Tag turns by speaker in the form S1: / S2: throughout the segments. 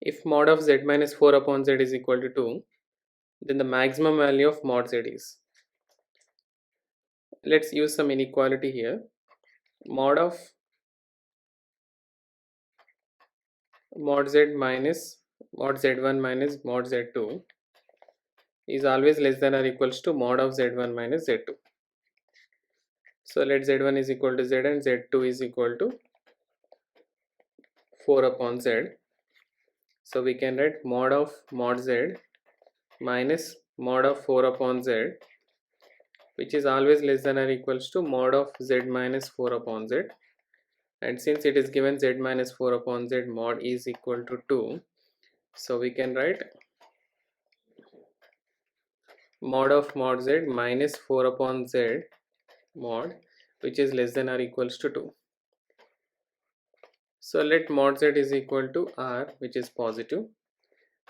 S1: If mod of z minus 4 upon z is equal to 2, then the maximum value of mod z is. Let's use some inequality here. Mod of mod z minus mod z1 minus mod z2 is always less than or equals to mod of z1 minus z2. So let z1 is equal to z and z2 is equal to 4 upon z. So we can write mod of mod z minus mod of 4 upon z, which is always less than or equals to mod of z minus 4 upon z. And since it is given z minus 4 upon z mod is equal to 2, so we can write mod of mod z minus 4 upon z mod, which is less than or equals to 2. So let mod z is equal to r, which is positive.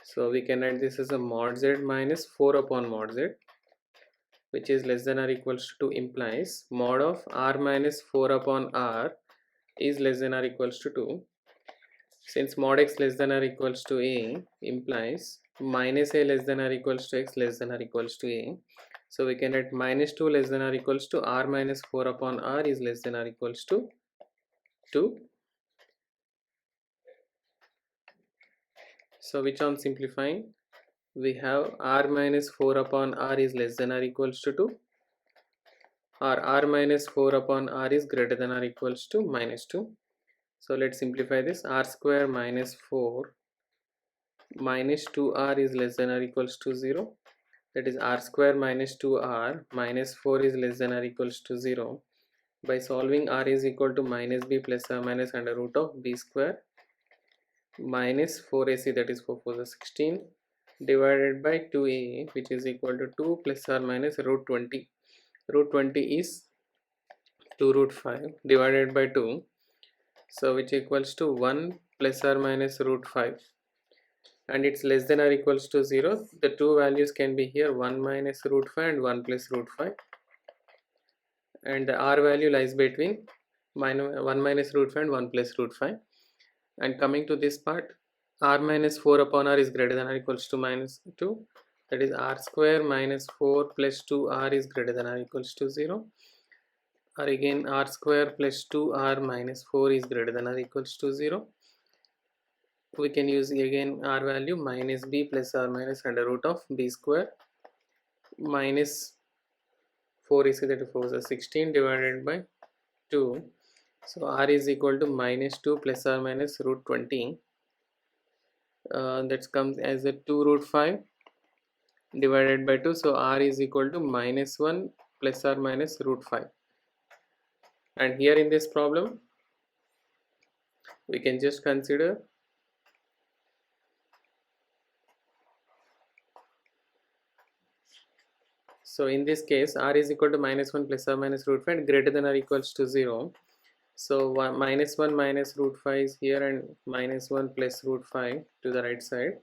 S1: So we can write this as a mod z minus 4 upon mod z, which is less than or equals to 2, implies mod of r minus 4 upon r is less than or equals to 2. Since mod x less than or equals to a implies minus a less than or equals to x less than or equals to a. So we can write minus 2 less than or equals to r minus 4 upon r is less than or equals to 2. So which on simplifying, we have r minus 4 upon r is less than or equals to 2, or r minus 4 upon r is greater than or equals to minus 2. So let's simplify this. R square minus 4 minus 2r is less than or equals to 0. That is r square minus 2r minus 4 is less than or equals to 0. By solving, r is equal to minus b plus or minus under root of b square minus 4ac, that is 4 4 is 16, divided by 2a, which is equal to 2 plus or minus root 20. Root 20 is 2 root 5 divided by 2, so which equals to 1 plus or minus root 5, and it's less than or equals to 0. The two values can be here, 1 minus root 5 and 1 plus root 5, and the r value lies between 1 minus root 5 and 1 plus root 5. And coming to this part, r minus 4 upon r is greater than or equals to minus 2, that is r square minus 4 plus 2r is greater than or equals to 0, or again r square plus 2r minus 4 is greater than or equals to 0. We can use again r value minus b plus or minus under root of b square minus 4 is equal to 4 is 16 divided by 2. So r is equal to minus 2 plus or minus root 20. That comes as a 2 root 5 divided by 2. So r is equal to minus 1 plus or minus root 5. And here in this problem, we can just consider so in this case r is equal to minus 1 plus or minus root 5 and greater than or equals to 0. So minus 1 minus root 5 is here and minus 1 plus root 5 to the right side,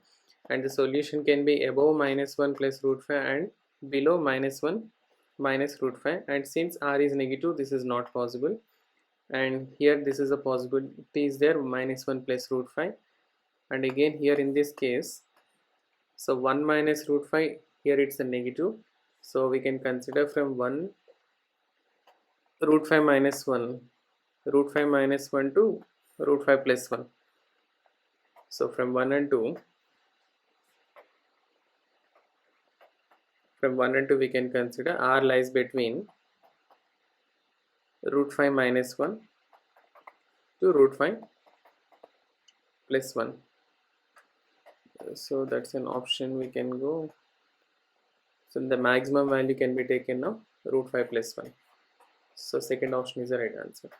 S1: and the solution can be above minus 1 plus root 5 and below minus 1 minus root 5, and since r is negative, this is not possible, and here this is a possibility is there, minus 1 plus root 5, and again here in this case, so 1 minus root 5, here it's a negative, so we can consider from 1 root 5 minus 1, root 5 minus 1 to root 5 plus 1. So from 1 and 2, we can consider r lies between root 5 minus 1 to root 5 plus 1. So that's an option we can go. So the maximum value can be taken now root 5 plus 1. So second option is the right answer.